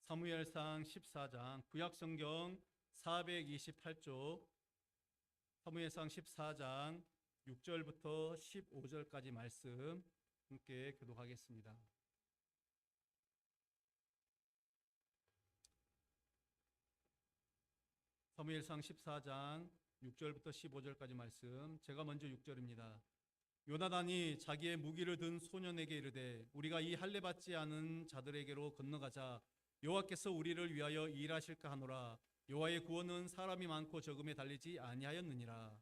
사무엘상 14장 구약성경 428쪽 사무엘상 14장 6절부터 15절까지 말씀 함께 교독하겠습니다. 사무엘상 14장 6절부터 15절까지 말씀, 제가 먼저 6절입니다. 요나단이 자기의 무기를 든 소년에게 이르되 우리가 이 할례 받지 않은 자들에게로 건너가자. 여호와께서 우리를 위하여 일하실까 하노라. 여호와의 구원은 사람이 많고 적음에 달리지 아니하였느니라.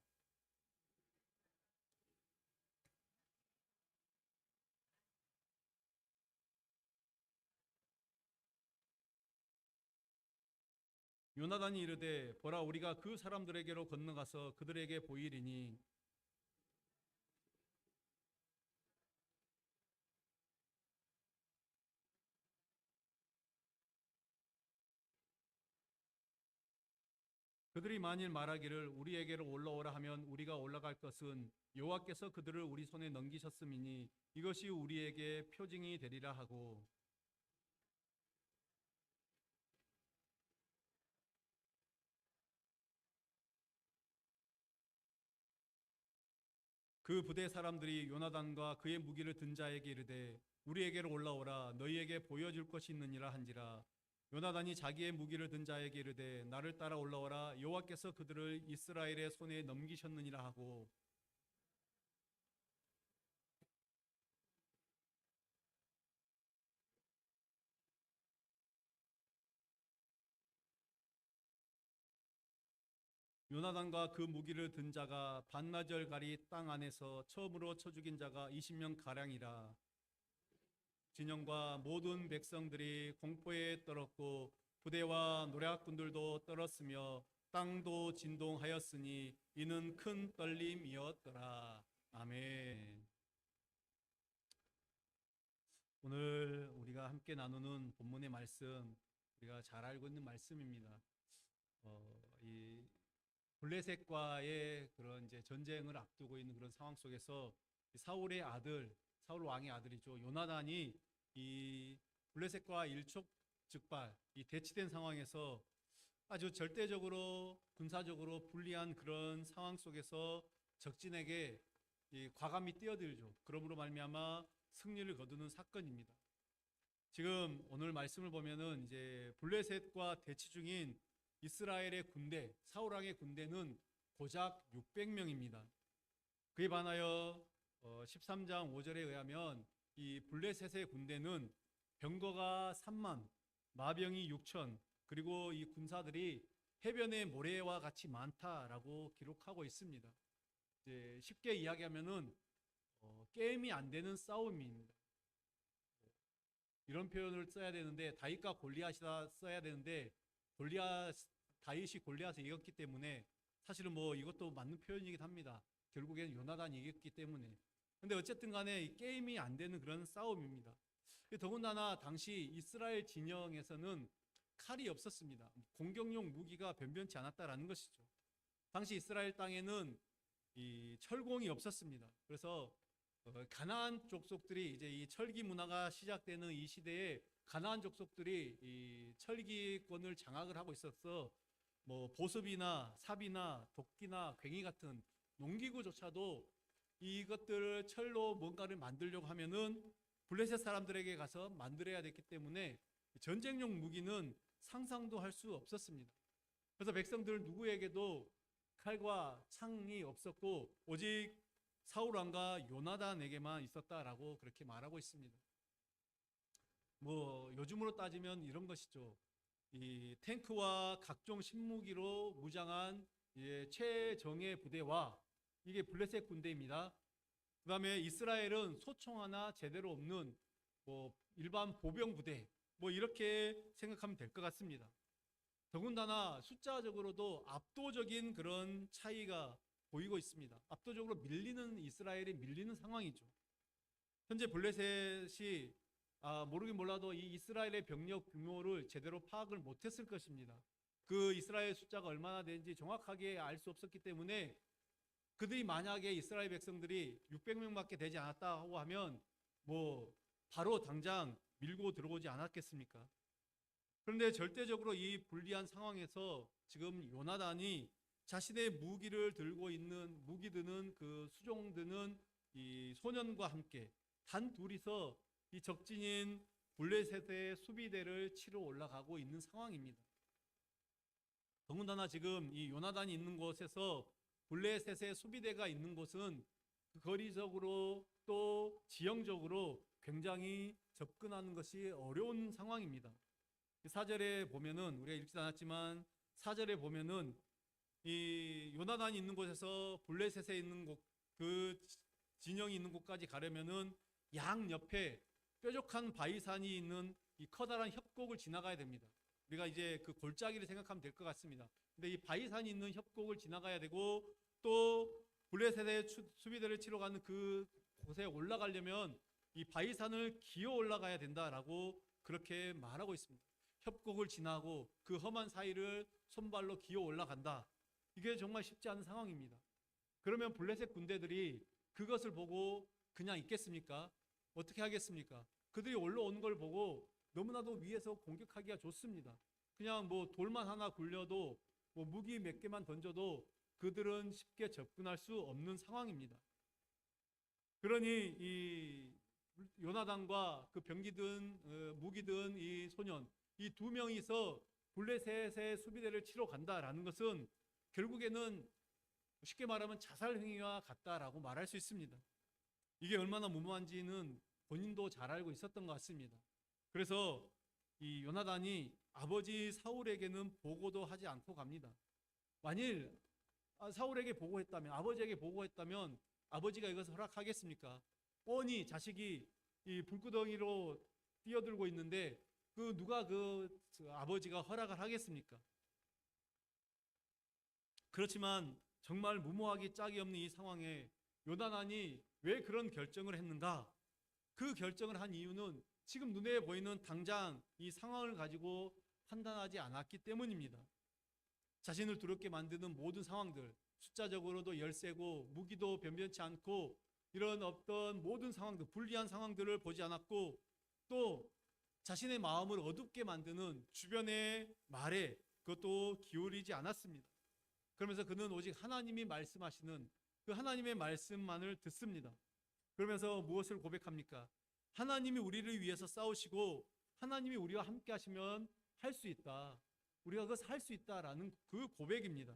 요나단이 이르되 보라, 우리가 그 사람들에게로 건너가서 그들에게 보이리니 그들이 만일 말하기를 우리에게로 올라오라 하면 우리가 올라갈 것은 여호와께서 그들을 우리 손에 넘기셨음이니 이것이 우리에게 표징이 되리라 하고, 그 부대 사람들이 요나단과 그의 무기를 든 자에게 이르되 우리에게로 올라오라. 너희에게 보여줄 것이 있느니라 한지라. 요나단이 자기의 무기를 든 자에게 이르되 나를 따라 올라오라. 여호와께서 그들을 이스라엘의 손에 넘기셨느니라 하고, 요나단과 그 무기를 든 자가 반나절가리 땅 안에서 처음으로 쳐 죽인 자가 20명 가량이라. 진영과 모든 백성들이 공포에 떨었고 부대와 노략군들도 떨었으며 땅도 진동하였으니 이는 큰 떨림이었더라. 아멘. 오늘 우리가 함께 나누는 본문의 말씀, 우리가 잘 알고 있는 말씀입니다. 이 블레셋과의 그런 이제 전쟁을 앞두고 있는 그런 상황 속에서 사울의 아들, 사울 왕의 아들이죠, 요나단이 이 블레셋과 일촉즉발, 이 대치된 상황에서 아주 절대적으로 군사적으로 불리한 그런 상황 속에서 적진에게 이 과감히 뛰어들죠. 그러므로 말미암아 승리를 거두는 사건입니다. 지금 오늘 말씀을 보면은 이제 블레셋과 대치 중인 이스라엘의 군대, 사울 왕의 군대는 고작 600명입니다. 그에 반하여 13장 5절에 의하면 이 블레셋의 군대는 병거가 3만, 마병이 6천, 그리고 이 군사들이 해변의 모래와 같이 많다라고 기록하고 있습니다. 이제 쉽게 이야기하면은 게임이 안 되는 싸움입니다. 이런 표현을 써야 되는데 다윗과 골리앗이다 써야 되는데 다윗이 골리앗을 이겼기 때문에 사실은 뭐 이것도 맞는 표현이긴 합니다. 결국에는 요나단이 이겼기 때문에. 근데 어쨌든 간에 이 게임이 안 되는 그런 싸움입니다. 더군다나 당시 이스라엘 진영에서는 칼이 없었습니다. 공격용 무기가 변변치 않았다라는 것이죠. 당시 이스라엘 땅에는 이 철공이 없었습니다. 그래서 가나안 족속들이 이제 이 철기 문화가 시작되는 이 시대에 가나안 족속들이 이 철기권을 장악을 하고 있어서 뭐 보습이나 삽이나 도끼나 괭이 같은 농기구조차도 이것들을 철로 뭔가를 만들려고 하면은 블레셋 사람들에게 가서 만들어야 됐기 때문에 전쟁용 무기는 상상도 할 수 없었습니다. 그래서 백성들 누구에게도 칼과 창이 없었고 오직 사울 왕과 요나단에게만 있었다라고 그렇게 말하고 있습니다. 뭐 요즘으로 따지면 이런 것이죠. 이 탱크와 각종 신무기로 무장한 최정예 부대와 이게 블레셋 군대입니다. 그 다음에 이스라엘은 소총 하나 제대로 없는 뭐 일반 보병 부대, 뭐 이렇게 생각하면 될 것 같습니다. 더군다나 숫자적으로도 압도적인 그런 차이가 보이고 있습니다. 압도적으로 이스라엘이 밀리는 상황이죠. 현재 블레셋이 모르긴 몰라도 이 이스라엘의 병력 규모를 제대로 파악을 못했을 것입니다. 그 이스라엘 숫자가 얼마나 되는지 정확하게 알 수 없었기 때문에 그들이 만약에 이스라엘 백성들이 600명밖에 되지 않았다고 하면 뭐 바로 당장 밀고 들어오지 않았겠습니까? 그런데 절대적으로 이 불리한 상황에서 지금 요나단이 자신의 무기를 들고 있는 무기 드는 그 수종 드는 이 소년과 함께 단 둘이서 이 적진인 블레셋의 수비대를 치러 올라가고 있는 상황입니다. 더군다나 지금 이 요나단이 있는 곳에서 블레셋의 수비대가 있는 곳은 거리적으로 또 지형적으로 굉장히 접근하는 것이 어려운 상황입니다. 4절에 보면은 우리가 읽지 않았지만 4절에 보면은 이 요나단이 있는 곳에서 블레셋에 있는 곳, 그 진영이 있는 곳까지 가려면은 양 옆에 뾰족한 바위산이 있는 이 커다란 협곡을 지나가야 됩니다. 우리가 이제 그 골짜기를 생각하면 될 것 같습니다. 근데 이 바위산이 있는 협곡을 지나가야 되고 또 블레셋의 수비대를 치러 가는 그 곳에 올라가려면 이 바위산을 기어 올라가야 된다라고 그렇게 말하고 있습니다. 협곡을 지나고 그 험한 사이를 손발로 기어 올라간다. 이게 정말 쉽지 않은 상황입니다. 그러면 블레셋 군대들이 그것을 보고 그냥 있겠습니까? 어떻게 하겠습니까? 그들이 올라오는 걸 보고 너무나도 위에서 공격하기가 좋습니다. 그냥 뭐 돌만 하나 굴려도 뭐 무기 몇 개만 던져도 그들은 쉽게 접근할 수 없는 상황입니다. 그러니 이 요나단과 그 병기든 무기든 이 소년 이 두 명이서 블레셋의 수비대를 치러 간다라는 것은 결국에는 쉽게 말하면 자살 행위와 같다라고 말할 수 있습니다. 이게 얼마나 무모한지는 본인도 잘 알고 있었던 것 같습니다. 그래서 이 요나단이 아버지 사울에게는 보고도 하지 않고 갑니다. 만일 사울에게 보고했다면, 아버지에게 보고했다면 아버지가 이것을 허락하겠습니까? 뻔히 자식이 이 불구덩이로 뛰어들고 있는데 누가 그 아버지가 허락을 하겠습니까? 그렇지만 정말 무모하기 짝이 없는 이 상황에 요나단이 왜 그런 결정을 했는가? 그 결정을 한 이유는 지금 눈에 보이는 당장 이 상황을 가지고 판단하지 않았기 때문입니다. 자신을 두렵게 만드는 모든 상황들, 숫자적으로도 열세고 무기도 변변치 않고 이런 어떤 모든 상황들, 불리한 상황들을 보지 않았고 또 자신의 마음을 어둡게 만드는 주변의 말에 그것도 기울이지 않았습니다. 그러면서 그는 오직 하나님이 말씀하시는 그 하나님의 말씀만을 듣습니다. 그러면서 무엇을 고백합니까? 하나님이 우리를 위해서 싸우시고 하나님이 우리와 함께 하시면 할 수 있다. 우리가 그것을 할 수 있다라는 그 고백입니다.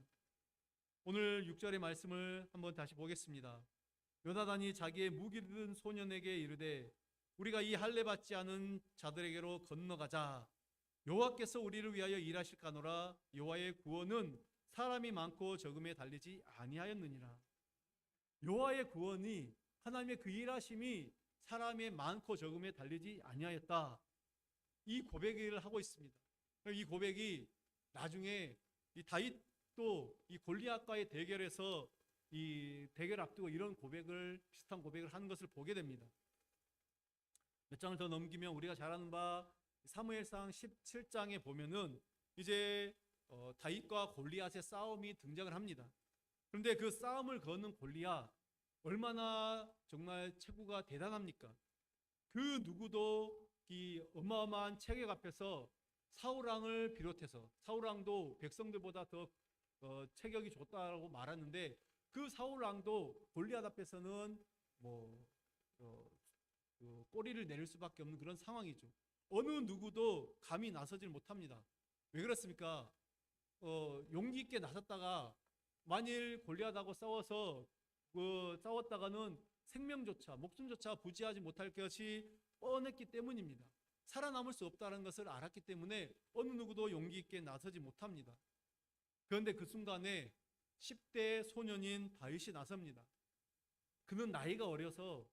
오늘 6절의 말씀을 한번 다시 보겠습니다. 요나단이 자기의 무기를 든 소년에게 이르되 우리가 이 할례 받지 않은 자들에게로 건너가자. 여호와께서 우리를 위하여 일하실까노라. 여호와의 구원은 사람이 많고 적음에 달리지 아니하였느니라. 여호와의 구원이 하나님의 그 일하심이 사람의 많고 적음에 달리지 아니하였다. 이 고백을 하고 있습니다. 이 고백이 나중에 이 다윗도 이 골리앗과의 대결에서 이 대결 앞두고 이런 고백을 비슷한 고백을 하는 것을 보게 됩니다. 몇 장을 더 넘기면 우리가 잘 아는 바 사무엘상 17장에 보면은 이제 다윗과 골리앗의 싸움이 등장을 합니다. 그런데 그 싸움을 거는 골리앗 얼마나 정말 체구가 대단합니까? 그 누구도 이 어마어마한 체격 앞에서 사울왕을 비롯해서 사울왕도 백성들보다 더 체격이 좋다라고 말하는데 그 사울왕도 골리앗 앞에서는 꼬리를 내릴 수밖에 없는 그런 상황이죠. 어느 누구도 감히 나서질 못합니다. 왜 그렇습니까? 용기 있게 나섰다가 만일 골리앗하고 싸웠다가는 생명조차 목숨조차 부지하지 못할 것이 뻔했기 때문입니다. 살아남을 수 없다는 것을 알았기 때문에 어느 누구도 용기 있게 나서지 못합니다. 그런데 그 순간에 10대 소년인 다윗이 나섭니다. 그는 나이가 어려서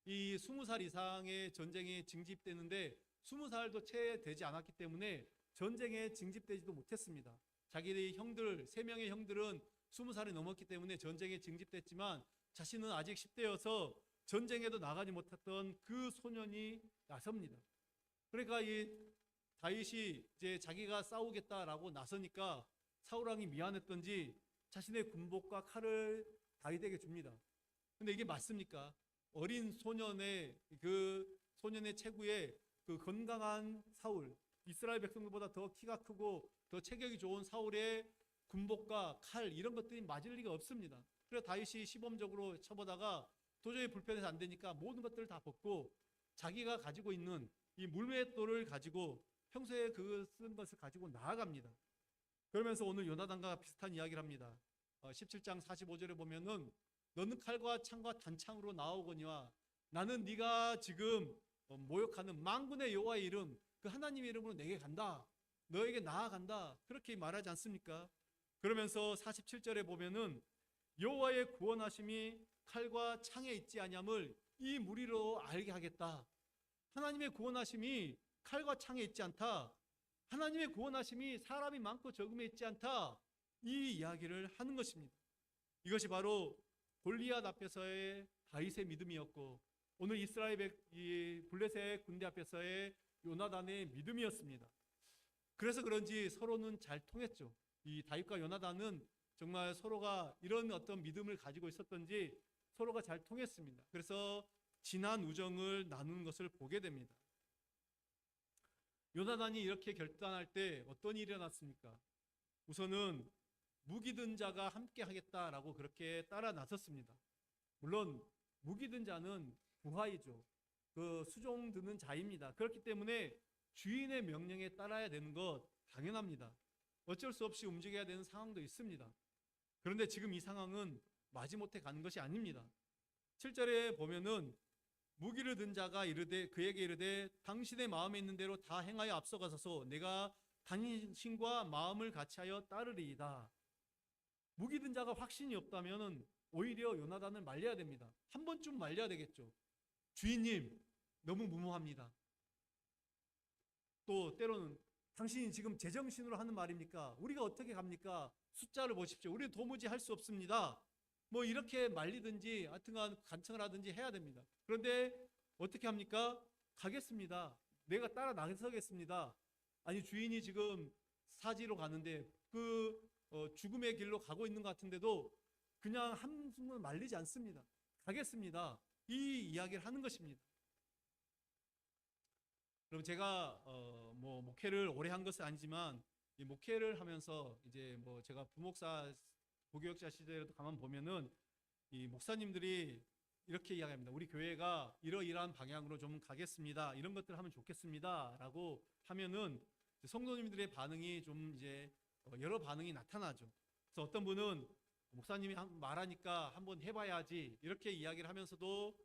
이 20살 이상의 전쟁에 징집되는데 20살도 채 되지 않았기 때문에 전쟁에 징집되지도 못했습니다. 자기의 형들, 3명의 형들은 20살이 넘었기 때문에 전쟁에 징집됐지만 자신은 아직 10대여서 전쟁에도 나가지 못했던 그 소년이 나섭니다. 그러니까 이 다윗이 이제 자기가 싸우겠다라고 나서니까 사울왕이 미안했던지 자신의 군복과 칼을 다윗에게 줍니다. 근데 이게 맞습니까? 어린 소년의 그 소년의 체구에 그 건강한 사울, 이스라엘 백성들보다 더 키가 크고 더 체격이 좋은 사울의 군복과 칼 이런 것들이 맞을 리가 없습니다. 그래서 다윗이 시범적으로 쳐보다가 도저히 불편해서 안 되니까 모든 것들을 다 벗고 자기가 가지고 있는 이 물맷돌을 가지고 평소에 그 쓴 것을 가지고 나아갑니다. 그러면서 오늘 요나단과 비슷한 이야기를 합니다. 17장 45절에 보면은 너는 칼과 창과 단창으로 나오거니와 나는 네가 지금 모욕하는 만군의 여호와의 이름 그 하나님의 이름으로 내게 간다. 너에게 나아간다. 그렇게 말하지 않습니까? 그러면서 47절에 보면은 여호와의 구원하심이 칼과 창에 있지 아니함을 이 무리로 알게 하겠다. 하나님의 구원하심이 칼과 창에 있지 않다. 하나님의 구원하심이 사람이 많고 적음에 있지 않다. 이 이야기를 하는 것입니다. 이것이 바로 골리앗 앞에서의 다윗의 믿음이었고 오늘 이스라엘 이 블레셋 군대 앞에서의 요나단의 믿음이었습니다. 그래서 그런지 서로는 잘 통했죠. 이 다윗과 요나단은 정말 서로가 이런 어떤 믿음을 가지고 있었던지 서로가 잘 통했습니다. 그래서 진한 우정을 나누는 것을 보게 됩니다. 요나단이 이렇게 결단할 때 어떤 일이 일어났습니까? 우선은 무기 든 자가 함께 하겠다라고 그렇게 따라 나섰습니다. 물론 무기 든 자는 부하이죠. 그 수종 드는 자입니다. 그렇기 때문에 주인의 명령에 따라야 되는 것 당연합니다. 어쩔 수 없이 움직여야 되는 상황도 있습니다. 그런데 지금 이 상황은 마지못해 가는 것이 아닙니다. 7절에 보면은 무기를 든 자가 이르되 그에게 이르되 당신의 마음에 있는 대로 다 행하여 앞서가소서 내가 당신과 마음을 같이하여 따르리이다. 무기 든 자가 확신이 없다면은 오히려 요나단을 말려야 됩니다. 한 번쯤 말려야 되겠죠. 주인님 너무 무모합니다. 또 때로는 당신이 지금 제정신으로 하는 말입니까? 우리가 어떻게 갑니까? 숫자를 보십시오. 우리는 도무지 할 수 없습니다. 뭐 이렇게 말리든지 하여튼간 간청을 하든지 해야 됩니다. 그런데 어떻게 합니까? 가겠습니다. 내가 따라 나서겠습니다. 아니 주인이 지금 사지로 가는데 그 죽음의 길로 가고 있는 것 같은데도 그냥 한숨을 말리지 않습니다. 가겠습니다. 이 이야기를 하는 것입니다. 그럼 제가 뭐 목회를 오래 한 것은 아니지만 이 목회를 하면서 이제 뭐 제가 부목사 부교역자 시절에도 가만 보면은 이 목사님들이 이렇게 이야기합니다. 우리 교회가 이러이러한 방향으로 좀 가겠습니다. 이런 것들 하면 좋겠습니다라고 하면은 성도님들의 반응이 좀 이제 여러 반응이 나타나죠. 그래서 어떤 분은 목사님이 말하니까 한번 해봐야지 이렇게 이야기를 하면서도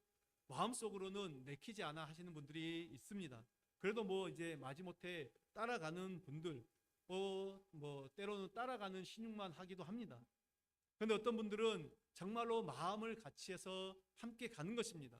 마음속으로는 내키지 않아 하시는 분들이 있습니다. 그래도 뭐 이제 마지못해 따라가는 분들, 뭐 때로는 따라가는 신용만 하기도 합니다. 그런데 어떤 분들은 정말로 마음을 같이 해서 함께 가는 것입니다.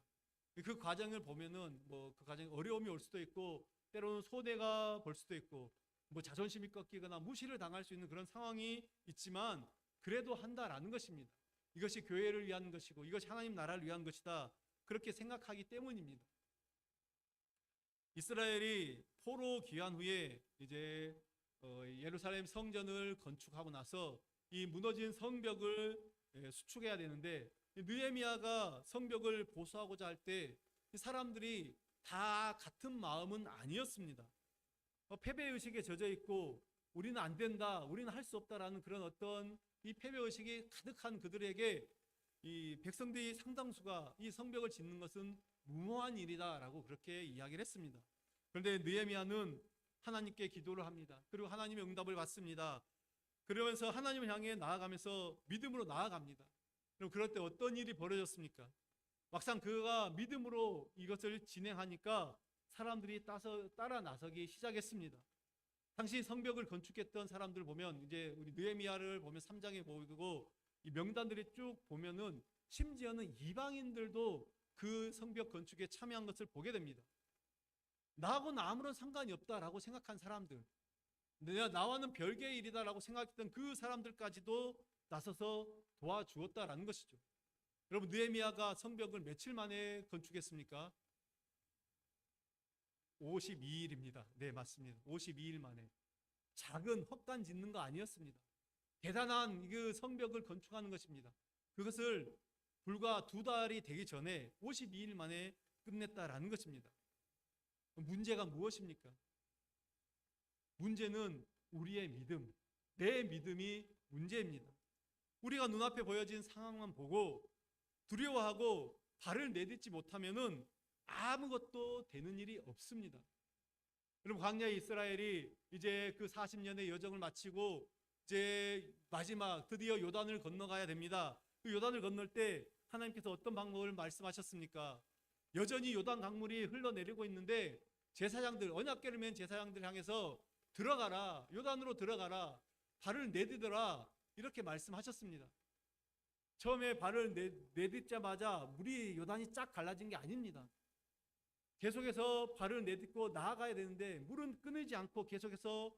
그 과정을 보면은 뭐 그 과정에 어려움이 올 수도 있고 때로는 손해가 볼 수도 있고 뭐 자존심이 꺾이거나 무시를 당할 수 있는 그런 상황이 있지만 그래도 한다라는 것입니다. 이것이 교회를 위한 것이고 이것이 하나님 나라를 위한 것이다. 그렇게 생각하기 때문입니다. 이스라엘이 포로 귀환 후에 이제 예루살렘 성전을 건축하고 나서 이 무너진 성벽을 수축해야 되는데 느헤미야가 성벽을 보수하고자 할 때 사람들이 다 같은 마음은 아니었습니다. 패배의식에 젖어 있고 우리는 안 된다, 우리는 할 수 없다라는 그런 어떤 이 패배의식이 가득한 그들에게 이 백성들이 상당수가 이 성벽을 짓는 것은 무모한 일이다라고 그렇게 이야기를 했습니다. 그런데 느헤미야는 하나님께 기도를 합니다. 그리고 하나님의 응답을 받습니다. 그러면서 하나님을 향해 나아가면서 믿음으로 나아갑니다. 그럼 그럴 때 어떤 일이 벌어졌습니까? 막상 그가 믿음으로 이것을 진행하니까 사람들이 따라 나서기 시작했습니다. 당시 성벽을 건축했던 사람들 보면 이제 우리 느헤미야를 보면 3장에 보이고 이 명단들이 쭉 보면은 심지어는 이방인들도 그 성벽 건축에 참여한 것을 보게 됩니다. 나하고는 아무런 상관이 없다라고 생각한 사람들, 나와는 별개의 일이다라고 생각했던 그 사람들까지도 나서서 도와주었다라는 것이죠. 여러분 느헤미야가 성벽을 며칠 만에 건축했습니까? 52일입니다. 네, 맞습니다. 52일 만에. 작은 헛간 짓는 거 아니었습니다. 대단한 그 성벽을 건축하는 것입니다. 그것을 불과 2달이 되기 전에 52일 만에 끝냈다라는 것입니다. 문제가 무엇입니까? 문제는 우리의 믿음, 내 믿음이 문제입니다. 우리가 눈앞에 보여진 상황만 보고 두려워하고 발을 내딛지 못하면은 아무것도 되는 일이 없습니다. 여러분, 광야의 이스라엘이 이제 그 40년의 여정을 마치고 이제 마지막 드디어 요단을 건너가야 됩니다. 그 요단을 건널 때 하나님께서 어떤 방법을 말씀하셨습니까? 여전히 요단 강물이 흘러내리고 있는데 제사장들, 언약궤를 맨 제사장들 향해서 들어가라, 요단으로 들어가라, 발을 내딛어라, 이렇게 말씀하셨습니다. 처음에 발을 내딛자마자 물이 요단이 쫙 갈라진 게 아닙니다. 계속해서 발을 내딛고 나아가야 되는데 물은 끊이지 않고 계속해서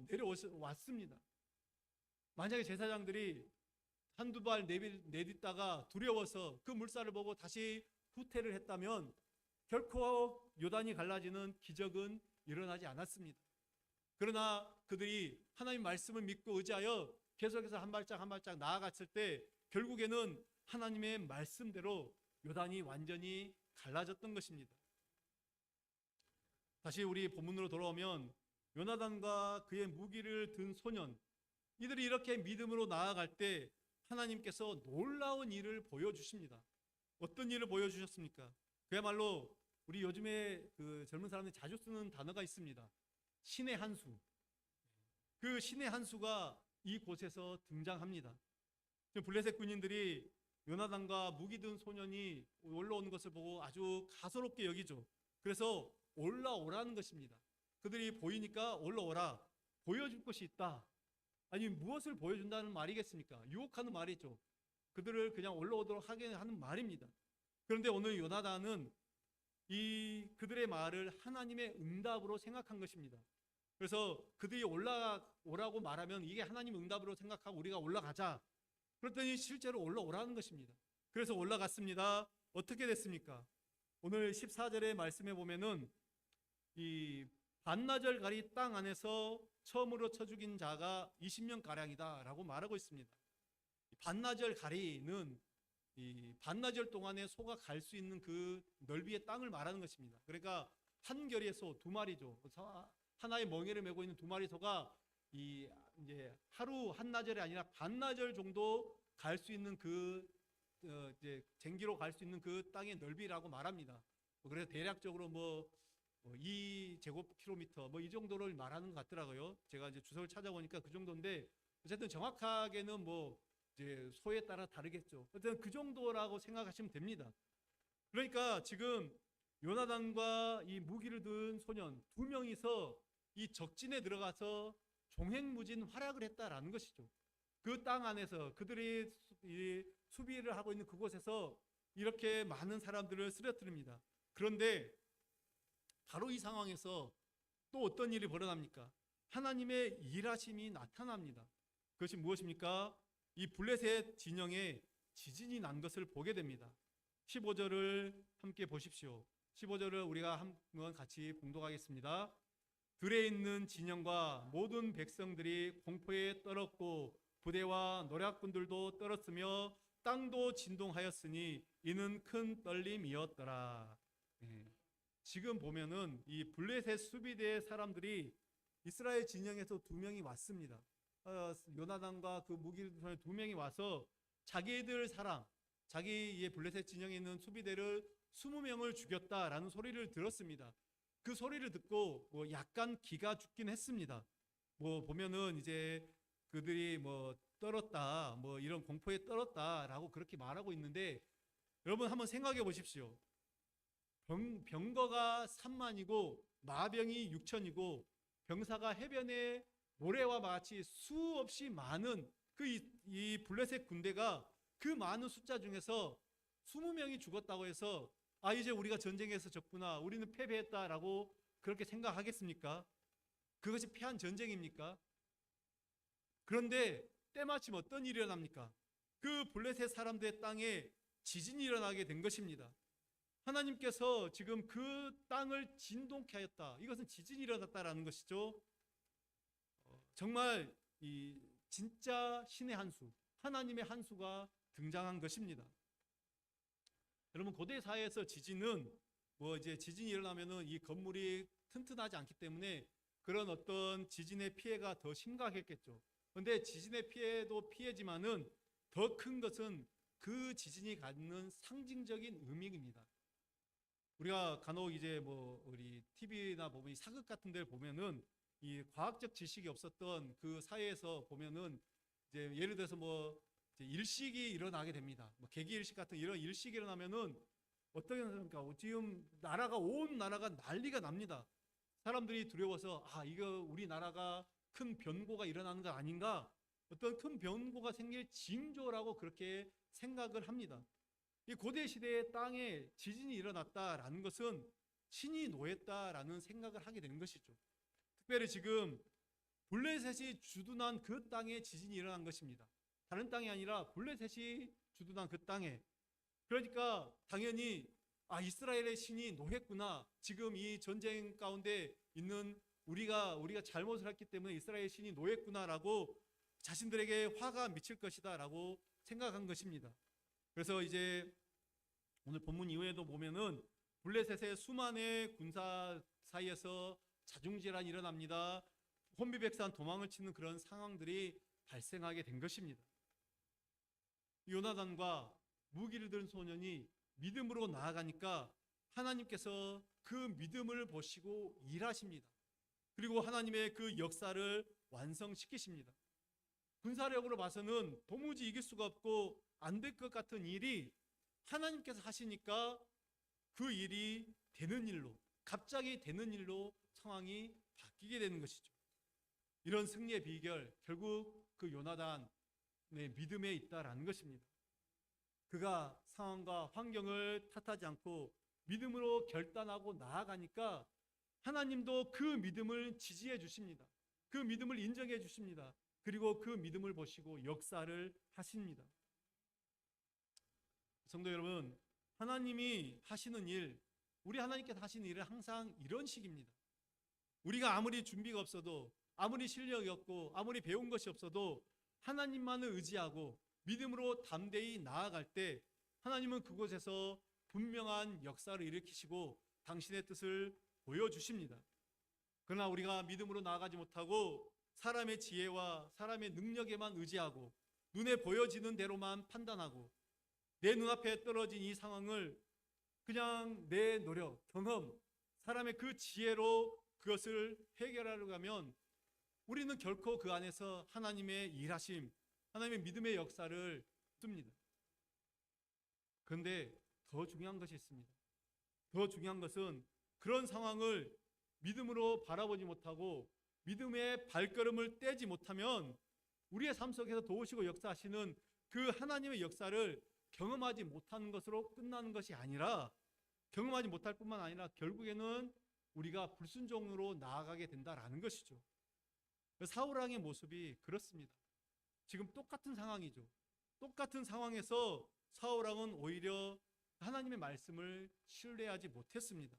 내려왔습니다. 만약에 제사장들이 한두 발 내딛다가 두려워서 그 물살을 보고 다시 후퇴를 했다면 결코 요단이 갈라지는 기적은 일어나지 않았습니다. 그러나 그들이 하나님 말씀을 믿고 의지하여 계속해서 한 발짝 한 발짝 나아갔을 때 결국에는 하나님의 말씀대로 요단이 완전히 갈라졌던 것입니다. 다시 우리 본문으로 돌아오면 요나단과 그의 무기를 든 소년, 이들이 이렇게 믿음으로 나아갈 때 하나님께서 놀라운 일을 보여주십니다. 어떤 일을 보여주셨습니까? 그야말로 우리 요즘에 그 젊은 사람들이 자주 쓰는 단어가 있습니다. 신의 한 수. 그 신의 한 수가 이곳에서 등장합니다. 블레셋 군인들이 요나단과 무기 든 소년이 올라오는 것을 보고 아주 가소롭게 여기죠. 그래서 올라오라는 것입니다. 그들이 보이니까 올라오라. 보여줄 것이 있다. 아니, 무엇을 보여준다는 말이겠습니까? 유혹하는 말이죠. 그들을 그냥 올라오도록 하게 하는 말입니다. 그런데 오늘 요나단은 이 그들의 말을 하나님의 응답으로 생각한 것입니다. 그래서 그들이 올라오라고 말하면 이게 하나님 응답으로 생각하고 우리가 올라가자. 그랬더니 실제로 올라오라는 것입니다. 그래서 올라갔습니다. 어떻게 됐습니까? 오늘 14절의 말씀에 보면은 이 반나절 가리 땅 안에서 처음으로 쳐 죽인 자가 20명가량이다 라고 말하고 있습니다. 반나절 가리는 이 반나절 동안에 소가 갈 수 있는 그 넓이의 땅을 말하는 것입니다. 그러니까 한 결의 소 두 마리죠. 하나의 멍에를 메고 있는 두 마리 소가 이제 하루 한나절이 아니라 반나절 정도 갈 수 있는 그 이제 쟁기로 갈 수 있는 그 땅의 넓이라고 말합니다. 그래서 대략적으로 2제곱킬로미터 이 정도를 말하는 것 같더라고요. 제가 이제 주석을 찾아보니까 그 정도인데 어쨌든 정확하게는 이제 소에 따라 다르겠죠. 어쨌든 그 정도라고 생각하시면 됩니다. 그러니까 지금 요나단과 이 무기를 든 소년 두 명이서 이 적진에 들어가서 종횡무진 활약을 했다라는 것이죠. 그 땅 안에서 그들이 수비를 하고 있는 그곳에서 이렇게 많은 사람들을 쓰러뜨립니다. 그런데 바로 이 상황에서 또 어떤 일이 벌어납니까? 하나님의 일하심이 나타납니다. 그것이 무엇입니까? 이 블레셋 진영에 지진이 난 것을 보게 됩니다. 15절을 함께 보십시오. 15절을 우리가 한번 같이 봉독하겠습니다. 들에 있는 진영과 모든 백성들이 공포에 떨었고 부대와 노략군들도 떨었으며 땅도 진동하였으니 이는 큰 떨림이었더라. 지금 보면은 이 블레셋 수비대의 사람들이 이스라엘 진영에서 두 명이 왔습니다. 요나단과 그 무기를 두 명이 와서 자기들 사람, 자기의 블레셋 진영에 있는 수비대를 20명을 죽였다라는 소리를 들었습니다. 그 소리를 듣고 약간 기가 죽긴 했습니다. 보면은 이제 그들이 떨었다, 이런 공포에 떨었다라고 그렇게 말하고 있는데 여러분 한번 생각해 보십시오. 병거가 3만이고 마병이 6천이고 병사가 해변에 모래와 같이 수없이 많은 이 블레셋 군대가 그 많은 숫자 중에서 20명이 죽었다고 해서 이제 우리가 전쟁에서 졌구나, 우리는 패배했다라고 그렇게 생각하겠습니까? 그것이 패한 전쟁입니까? 그런데 때마침 어떤 일이 일어납니까? 그 블레셋 사람들의 땅에 지진이 일어나게 된 것입니다. 하나님께서 지금 그 땅을 진동케 하였다. 이것은 지진이 일어났다라는 것이죠. 정말 이 진짜 신의 한 수, 하나님의 한 수가 등장한 것입니다. 여러분, 고대 사회에서 지진은 이제 지진이 일어나면은 이 건물이 튼튼하지 않기 때문에 그런 어떤 지진의 피해가 더 심각했겠죠. 그런데 지진의 피해도 피해지만은 더 큰 것은 그 지진이 갖는 상징적인 의미입니다. 우리가 간혹 이제 뭐 우리 TV나 보면 이 사극 같은 데를 보면은 이 과학적 지식이 없었던 그 사회에서 보면은 이제 예를 들어서 뭐 이제 일식이 일어나게 됩니다. 뭐 개기일식 같은 이런 일식이 일어나면은 어떻게 합니까? 지금 온 나라가 난리가 납니다. 사람들이 두려워서 이거 우리나라가 큰 변고가 일어나는 거 아닌가? 어떤 큰 변고가 생길 징조라고 그렇게 생각을 합니다. 이 고대 시대의 땅에 지진이 일어났다라는 것은 신이 노했다라는 생각을 하게 되는 것이죠. 특별히 지금 블레셋이 주둔한 그 땅에 지진이 일어난 것입니다. 다른 땅이 아니라 블레셋이 주둔한 그 땅에. 그러니까 당연히 이스라엘의 신이 노했구나. 지금 이 전쟁 가운데 있는 우리가 잘못을 했기 때문에 이스라엘 신이 노했구나라고 자신들에게 화가 미칠 것이다라고 생각한 것입니다. 그래서 이제 오늘 본문 이후에도 보면은 블레셋의 수많은 군사 사이에서 자중질환이 일어납니다. 혼비백산 도망을 치는 그런 상황들이 발생하게 된 것입니다. 요나단과 무기를 든 소년이 믿음으로 나아가니까 하나님께서 그 믿음을 보시고 일하십니다. 그리고 하나님의 그 역사를 완성시키십니다. 군사력으로 봐서는 도무지 이길 수가 없고 안 될 것 같은 일이 하나님께서 하시니까 그 일이 되는 일로, 갑자기 되는 일로 상황이 바뀌게 되는 것이죠. 이런 승리의 비결, 결국 그 요나단의 믿음에 있다라는 것입니다. 그가 상황과 환경을 탓하지 않고 믿음으로 결단하고 나아가니까 하나님도 그 믿음을 지지해 주십니다. 그 믿음을 인정해 주십니다. 그리고 그 믿음을 보시고 역사를 하십니다. 성도 여러분, 하나님이 하시는 일, 우리 하나님께서 하시는 일은 항상 이런 식입니다. 우리가 아무리 준비가 없어도, 아무리 실력이 없고, 아무리 배운 것이 없어도 하나님만을 의지하고 믿음으로 담대히 나아갈 때 하나님은 그곳에서 분명한 역사를 일으키시고 당신의 뜻을 보여주십니다. 그러나 우리가 믿음으로 나아가지 못하고 사람의 지혜와 사람의 능력에만 의지하고 눈에 보여지는 대로만 판단하고 내 눈앞에 떨어진 이 상황을 그냥 내 노력, 경험, 사람의 그 지혜로 그것을 해결하려고 하면 우리는 결코 그 안에서 하나님의 일하심, 하나님의 믿음의 역사를 뜹니다. 그런데 더 중요한 것이 있습니다. 더 중요한 것은 그런 상황을 믿음으로 바라보지 못하고 믿음의 발걸음을 떼지 못하면 우리의 삶 속에서 도우시고 역사하시는 그 하나님의 역사를 경험하지 못하는 것으로 끝나는 것이 아니라 경험하지 못할 뿐만 아니라 결국에는 우리가 불순종으로 나아가게 된다라는 것이죠. 사울 왕의 모습이 그렇습니다. 지금 똑같은 상황이죠. 똑같은 상황에서 사울 왕은 오히려 하나님의 말씀을 신뢰하지 못했습니다.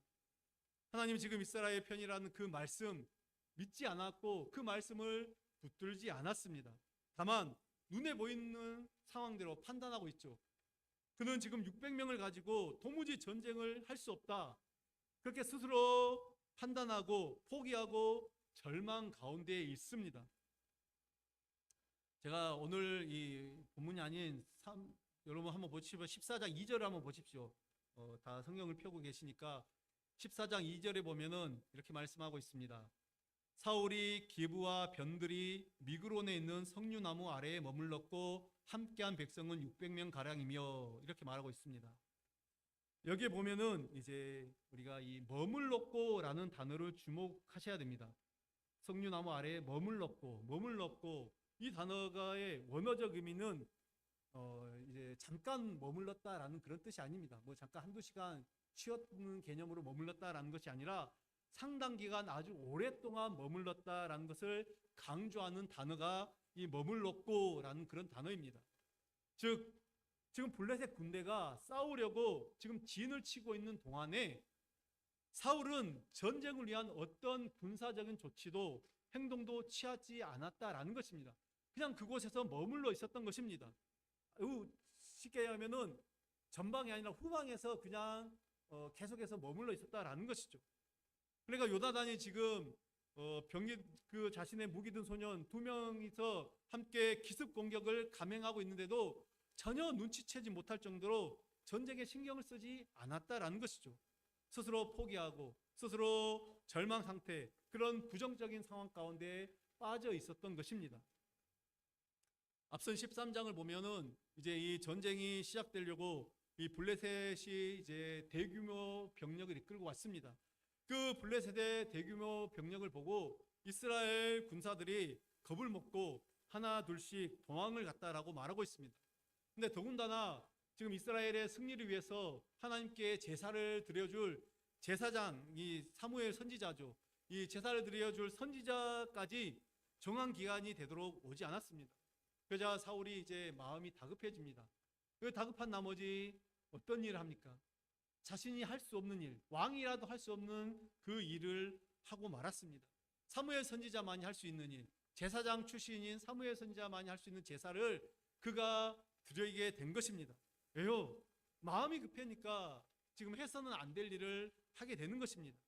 하나님 지금 이스라엘 편이라는 그 말씀 믿지 않았고 그 말씀을 붙들지 않았습니다. 다만 눈에 보이는 상황대로 판단하고 있죠. 그는 지금 600명을 가지고 도무지 전쟁을 할 수 없다. 그렇게 스스로 판단하고 포기하고 절망 가운데에 있습니다. 제가 오늘 이 본문이 아닌 여러분 한번 보시면 14장 2절을 한번 보십시오. 다 성경을 펴고 계시니까 14장 2절에 보면은 이렇게 말씀하고 있습니다. 사울이 기브와 변들이 미그론에 있는 석류나무 아래에 머물렀고 함께한 백성은 600명 가량이며 이렇게 말하고 있습니다. 여기에 보면은 이제 우리가 이 머물렀고라는 단어를 주목하셔야 됩니다. 석류나무 아래에 머물렀고 이 단어가의 원어적 의미는 이제 잠깐 머물렀다라는 그런 뜻이 아닙니다. 뭐 잠깐 한두 시간 쉬었는 개념으로 머물렀다라는 것이 아니라 상당 기간 아주 오랫동안 머물렀다라는 것을 강조하는 단어가 이 머물렀고라는 그런 단어입니다. 즉 지금 블레셋 군대가 싸우려고 지금 진을 치고 있는 동안에 사울은 전쟁을 위한 어떤 군사적인 조치도 행동도 취하지 않았다라는 것입니다. 그냥 그곳에서 머물러 있었던 것입니다. 쉽게 하면은 전방이 아니라 후방에서 그냥 계속해서 머물러 있었다라는 것이죠. 그러니까 요나단이 지금 병기 그 자신의 무기 든 소년 2명이서 함께 기습 공격을 감행하고 있는데도 전혀 눈치채지 못할 정도로 전쟁에 신경을 쓰지 않았다라는 것이죠. 스스로 포기하고 스스로 절망 상태, 그런 부정적인 상황 가운데 빠져 있었던 것입니다. 앞선 13장을 보면은 이제 이 전쟁이 시작되려고 이 블레셋이 이제 대규모 병력을 이끌고 왔습니다. 그 블레셋의 대규모 병력을 보고 이스라엘 군사들이 겁을 먹고 하나 둘씩 도망을 갔다라고 말하고 있습니다. 근데 더군다나 지금 이스라엘의 승리를 위해서 하나님께 제사를 드려줄 제사장, 이 사무엘 선지자죠. 이 제사를 드려줄 선지자까지 정한 기간이 되도록 오지 않았습니다. 그러자 사울이 이제 마음이 다급해집니다. 그 다급한 나머지 어떤 일을 합니까? 자신이 할 수 없는 일, 왕이라도 할 수 없는 그 일을 하고 말았습니다. 사무엘 선지자만이 할 수 있는 일, 제사장 출신인 사무엘 선지자만이 할 수 있는 제사를 그가 드리게 된 것입니다. 왜요? 마음이 급하니까 지금 해서는 안 될 일을 하게 되는 것입니다.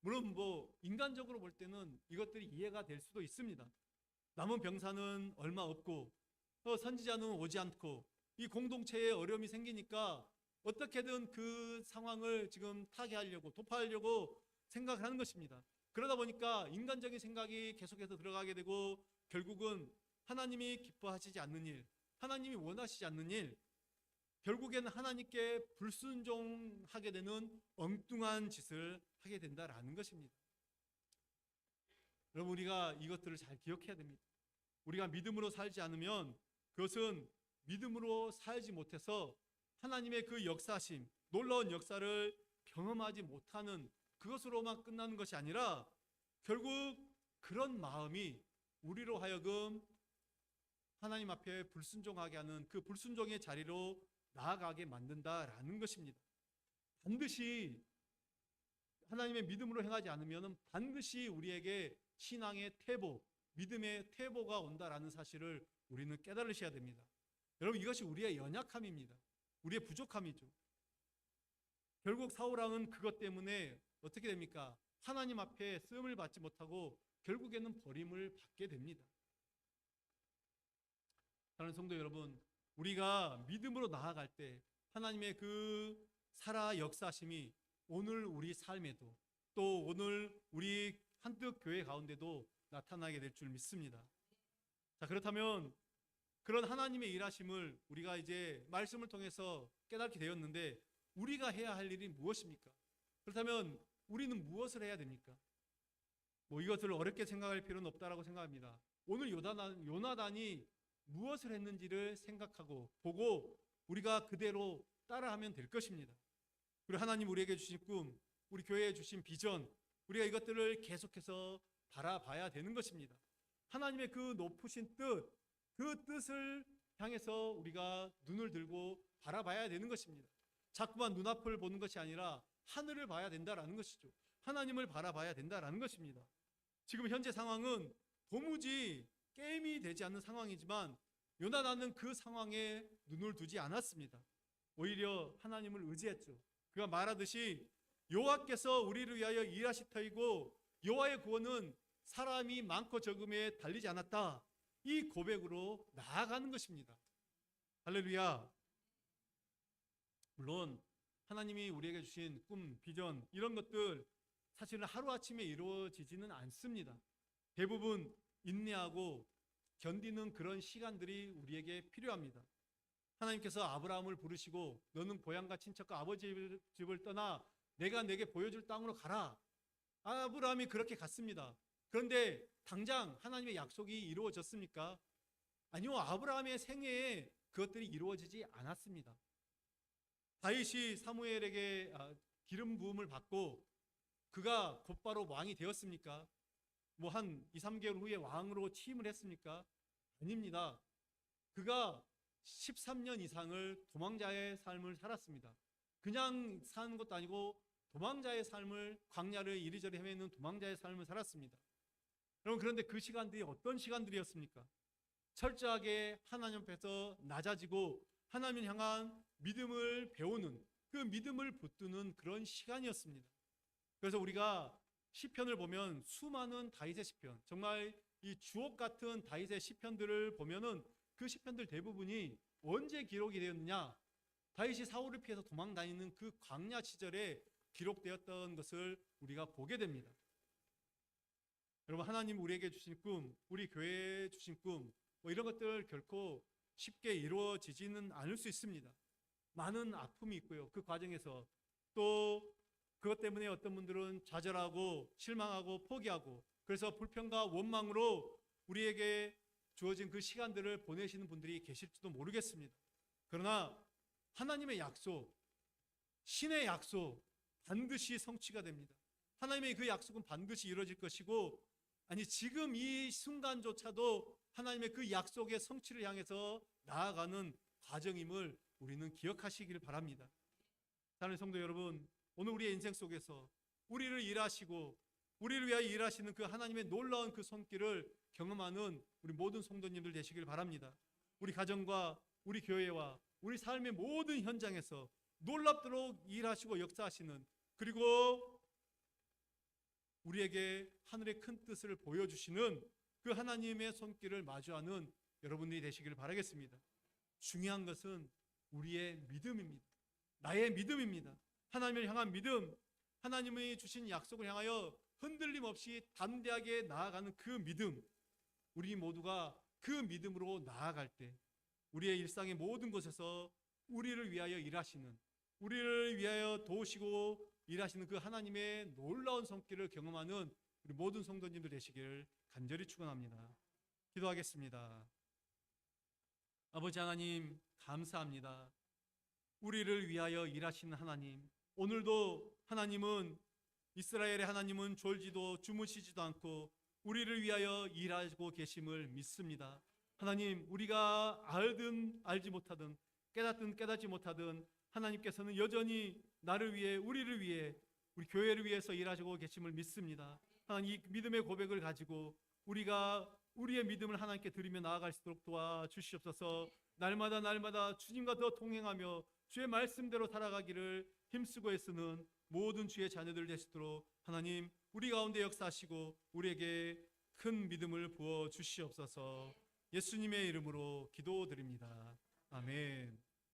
물론 뭐 인간적으로 볼 때는 이것들이 이해가 될 수도 있습니다. 남은 병사는 얼마 없고 선지자는 오지 않고 이 공동체에 어려움이 생기니까 어떻게든 그 상황을 지금 타개하려고 도파하려고 생각을 하는 것입니다. 그러다 보니까 인간적인 생각이 계속해서 들어가게 되고 결국은 하나님이 기뻐하시지 않는 일, 하나님이 원하시지 않는 일, 결국에는 하나님께 불순종하게 되는 엉뚱한 짓을 하게 된다라는 것입니다. 여러분, 우리가 이것들을 잘 기억해야 됩니다. 우리가 믿음으로 살지 않으면 그것은 믿음으로 살지 못해서 하나님의 그 역사심, 놀라운 역사를 경험하지 못하는 그것으로만 끝나는 것이 아니라 결국 그런 마음이 우리로 하여금 하나님 앞에 불순종하게 하는 그 불순종의 자리로 나아가게 만든다라는 것입니다. 반드시 하나님의 믿음으로 행하지 않으면 반드시 우리에게 신앙의 퇴보, 믿음의 퇴보가 온다라는 사실을 우리는 깨달으셔야 됩니다. 여러분, 이것이 우리의 연약함입니다. 우리의 부족함이죠. 결국 사울왕은 그것 때문에 어떻게 됩니까? 하나님 앞에 쓰임을 받지 못하고 결국에는 버림을 받게 됩니다. 사랑하는 성도 여러분, 우리가 믿음으로 나아갈 때 하나님의 그 살아 역사심이 오늘 우리 삶에도 또 오늘 우리 한뜻 교회 가운데도 나타나게 될 줄 믿습니다. 자, 그렇다면 그런 하나님의 일하심을 우리가 이제 말씀을 통해서 깨닫게 되었는데 우리가 해야 할 일이 무엇입니까? 그렇다면 우리는 무엇을 해야 됩니까? 뭐 이것을 어렵게 생각할 필요는 없다라고 생각합니다. 오늘 요나단이 무엇을 했는지를 생각하고 보고 우리가 그대로 따라하면 될 것입니다. 그리고 하나님 우리에게 주신 꿈, 우리 교회에 주신 비전, 우리가 이것들을 계속해서 바라봐야 되는 것입니다. 하나님의 그 높으신 뜻, 그 뜻을 향해서 우리가 눈을 들고 바라봐야 되는 것입니다. 자꾸만 눈앞을 보는 것이 아니라 하늘을 봐야 된다라는 것이죠. 하나님을 바라봐야 된다라는 것입니다. 지금 현재 상황은 도무지 게임이 되지 않는 상황이지만 요나단은 그 상황에 눈을 두지 않았습니다. 오히려 하나님을 의지했죠. 그가 말하듯이 여호와께서 우리를 위하여 일하시터이고 여호와의 구원은 사람이 많고 적음에 달리지 않았다. 이 고백으로 나아가는 것입니다. 할렐루야. 물론 하나님이 우리에게 주신 꿈, 비전 이런 것들 사실은 하루아침에 이루어지지는 않습니다. 대부분 인내하고 견디는 그런 시간들이 우리에게 필요합니다. 하나님께서 아브라함을 부르시고 너는 고향과 친척과 아버지 집을 떠나 내가 내게 보여줄 땅으로 가라. 아브라함이 그렇게 갔습니다. 그런데 당장 하나님의 약속이 이루어졌습니까? 아니요, 아브라함의 생애에 그것들이 이루어지지 않았습니다. 다윗이 사무엘에게 기름 부음을 받고 그가 곧바로 왕이 되었습니까? 뭐 한 2, 3개월 후에 왕으로 취임을 했습니까? 아닙니다. 그가 13년 이상을 도망자의 삶을 살았습니다. 그냥 사는 것도 아니고 도망자의 삶을, 광야를 이리저리 헤매는 도망자의 삶을 살았습니다. 여러분, 그런데 그 시간들이 어떤 시간들이었습니까? 철저하게 하나님 앞에서 낮아지고 하나님을 향한 믿음을 배우는, 그 믿음을 붙드는 그런 시간이었습니다. 그래서 우리가 시편을 보면 수많은 다윗의 시편, 정말 이 주옥 같은 다윗의 시편들을 보면은 그 시편들 대부분이 언제 기록이 되었느냐? 다윗이 사울을 피해서 도망 다니는 그 광야 시절에 기록되었던 것을 우리가 보게 됩니다. 여러분, 하나님 우리에게 주신 꿈, 우리 교회에 주신 꿈, 뭐 이런 것들 결코 쉽게 이루어지지는 않을 수 있습니다. 많은 아픔이 있고요. 그 과정에서 또 그것 때문에 어떤 분들은 좌절하고 실망하고 포기하고, 그래서 불평과 원망으로 우리에게 주어진 그 시간들을 보내시는 분들이 계실지도 모르겠습니다. 그러나 하나님의 약속, 신의 약속 반드시 성취가 됩니다. 하나님의 그 약속은 반드시 이루어질 것이고, 아니 지금 이 순간조차도 하나님의 그 약속의 성취를 향해서 나아가는 과정임을 우리는 기억하시길 바랍니다. 사랑하는 성도 여러분, 오늘 우리의 인생 속에서 우리를 일하시고 우리를 위하여 일하시는 그 하나님의 놀라운 그 손길을 경험하는 우리 모든 성도님들 되시길 바랍니다. 우리 가정과 우리 교회와 우리 삶의 모든 현장에서 놀랍도록 일하시고 역사하시는, 그리고 우리에게 하늘의 큰 뜻을 보여주시는 그 하나님의 손길을 마주하는 여러분들이 되시길 바라겠습니다. 중요한 것은 우리의 믿음입니다. 나의 믿음입니다. 하나님을 향한 믿음, 하나님이 주신 약속을 향하여 흔들림 없이 담대하게 나아가는 그 믿음, 우리 모두가 그 믿음으로 나아갈 때 우리의 일상의 모든 곳에서 우리를 위하여 일하시는, 우리를 위하여 도우시고 일하시는 그 하나님의 놀라운 손길을 경험하는 우리 모든 성도님들 되시길 간절히 축원합니다. 기도하겠습니다. 아버지 하나님, 감사합니다. 우리를 위하여 일하시는 하나님, 오늘도 하나님은, 이스라엘의 하나님은 졸지도 주무시지도 않고 우리를 위하여 일하고 계심을 믿습니다. 하나님, 우리가 알든 알지 못하든 깨닫든 깨닫지 못하든 하나님께서는 여전히 나를 위해, 우리를 위해, 우리 교회를 위해서 일하시고 계심을 믿습니다. 하나님, 이 믿음의 고백을 가지고 우리가 우리의 믿음을 하나님께 드리며 나아갈 수 있도록 도와주시옵소서. 날마다 날마다 주님과 더 동행하며 주의 말씀대로 살아가기를 힘쓰고 애쓰는 모든 주의 자녀들 되시도록 하나님 우리 가운데 역사하시고 우리에게 큰 믿음을 부어 주시옵소서. 예수님의 이름으로 기도드립니다. 아멘.